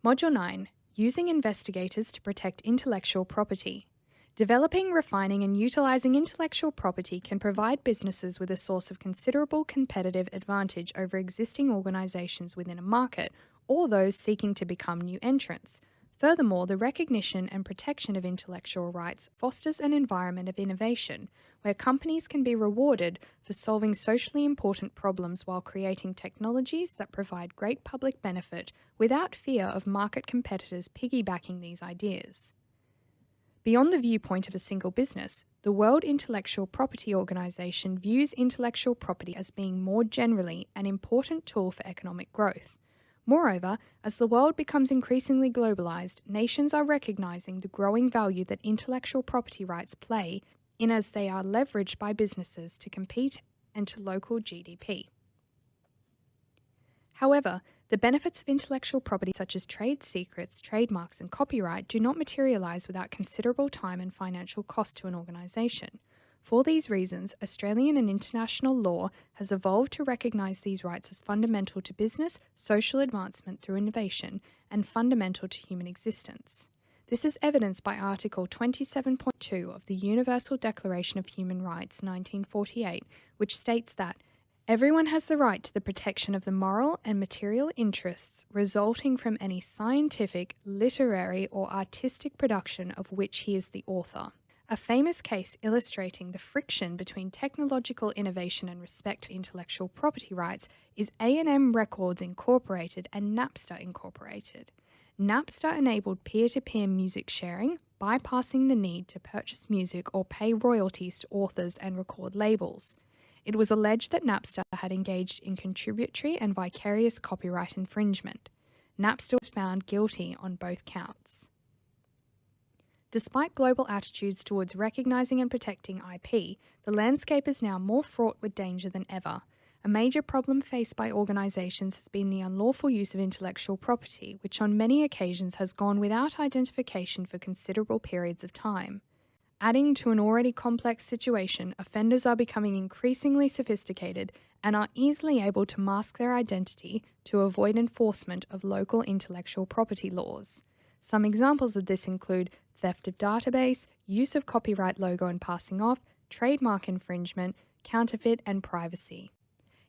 Module 9. Using investigators to protect intellectual property. Developing, refining, and utilizing intellectual property can provide businesses with a source of considerable competitive advantage over existing organizations within a market or those seeking to become new entrants. Furthermore, the recognition and protection of intellectual rights fosters an environment of innovation where companies can be rewarded for solving socially important problems while creating technologies that provide great public benefit without fear of market competitors piggybacking these ideas. Beyond the viewpoint of a single business, the World Intellectual Property Organization views intellectual property as being more generally an important tool for economic growth. Moreover, as the world becomes increasingly globalized, nations are recognizing the growing value that intellectual property rights play in as they are leveraged by businesses to compete and to local GDP. However, the benefits of intellectual property such as trade secrets, trademarks, and copyright do not materialize without considerable time and financial cost to an organization. For these reasons, Australian and international law has evolved to recognise these rights as fundamental to business, social advancement through innovation, and fundamental to human existence. This is evidenced by Article 27.2 of the Universal Declaration of Human Rights, 1948, which states that everyone has the right to the protection of the moral and material interests resulting from any scientific, literary, or artistic production of which he is the author. A famous case illustrating the friction between technological innovation and respect for intellectual property rights is A&M Records Incorporated and Napster Incorporated. Napster enabled peer-to-peer music sharing, bypassing the need to purchase music or pay royalties to authors and record labels. It was alleged that Napster had engaged in contributory and vicarious copyright infringement. Napster was found guilty on both counts. Despite global attitudes towards recognizing and protecting IP, the landscape is now more fraught with danger than ever. A major problem faced by organizations has been the unlawful use of intellectual property, which on many occasions has gone without identification for considerable periods of time. Adding to an already complex situation, offenders are becoming increasingly sophisticated and are easily able to mask their identity to avoid enforcement of local intellectual property laws. Some examples of this include theft of database, use of copyright logo and passing off, trademark infringement, counterfeit, and privacy.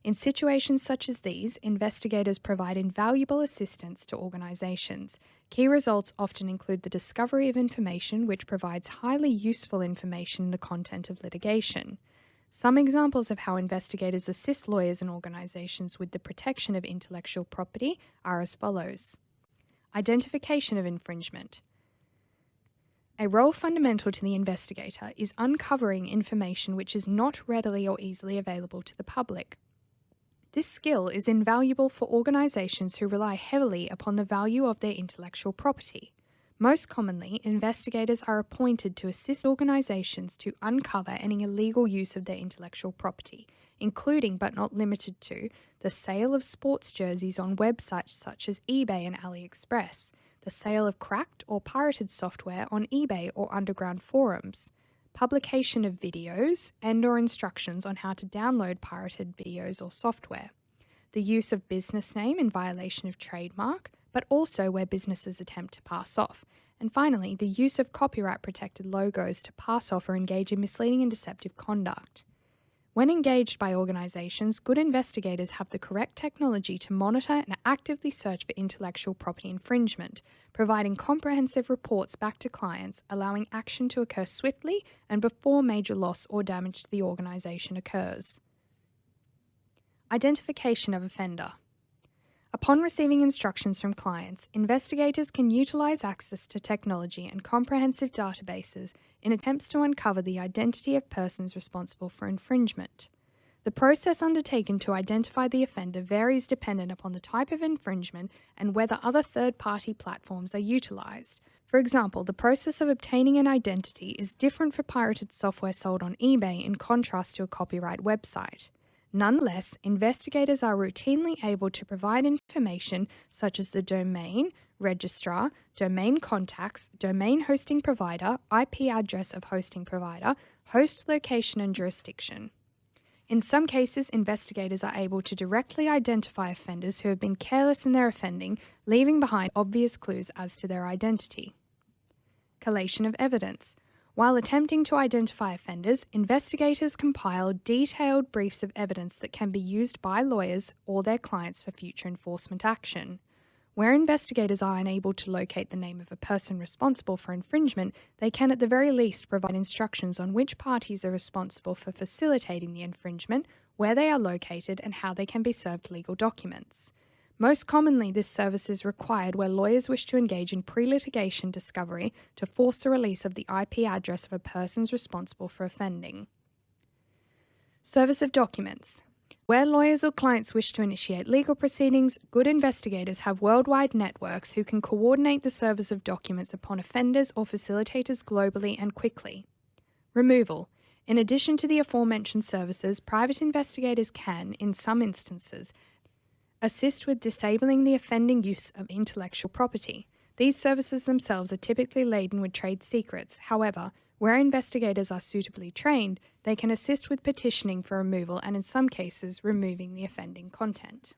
In situations such as these, investigators provide invaluable assistance to organizations. Key results often include the discovery of information which provides highly useful information in the content of litigation. Some examples of how investigators assist lawyers and organizations with the protection of intellectual property are as follows. Identification of infringement. A role fundamental to the investigator is uncovering information which is not readily or easily available to the public. This skill is invaluable for organizations who rely heavily upon the value of their intellectual property. Most commonly, investigators are appointed to assist organizations to uncover any illegal use of their intellectual property, including but not limited to the sale of sports jerseys on websites such as eBay and AliExpress, the sale of cracked or pirated software on eBay or underground forums, publication of videos and/or instructions on how to download pirated videos or software, the use of business name in violation of trademark, but also where businesses attempt to pass off, and finally, the use of copyright-protected logos to pass off or engage in misleading and deceptive conduct. When engaged by organizations, good investigators have the correct technology to monitor and actively search for intellectual property infringement, providing comprehensive reports back to clients, allowing action to occur swiftly and before major loss or damage to the organization occurs. Identification of offender. Upon receiving instructions from clients, investigators can utilize access to technology and comprehensive databases in attempts to uncover the identity of persons responsible for infringement. The process undertaken to identify the offender varies dependent upon the type of infringement and whether other third-party platforms are utilized. For example, the process of obtaining an identity is different for pirated software sold on eBay in contrast to a copyright website. Nonetheless, investigators are routinely able to provide information such as the domain, registrar, domain contacts, domain hosting provider, IP address of hosting provider, host location and jurisdiction. In some cases, investigators are able to directly identify offenders who have been careless in their offending, leaving behind obvious clues as to their identity. Collation of evidence. While attempting to identify offenders, investigators compile detailed briefs of evidence that can be used by lawyers or their clients for future enforcement action. Where investigators are unable to locate the name of a person responsible for infringement, they can at the very least provide instructions on which parties are responsible for facilitating the infringement, where they are located, and how they can be served legal documents. Most commonly, this service is required where lawyers wish to engage in pre-litigation discovery to force the release of the IP address of a persons responsible for offending. Service of documents. Where lawyers or clients wish to initiate legal proceedings, good investigators have worldwide networks who can coordinate the service of documents upon offenders or facilitators globally and quickly. Removal. In addition to the aforementioned services, private investigators can, in some instances, assist with disabling the offending use of intellectual property. These services themselves are typically laden with trade secrets. However, where investigators are suitably trained, they can assist with petitioning for removal and in some cases removing the offending content.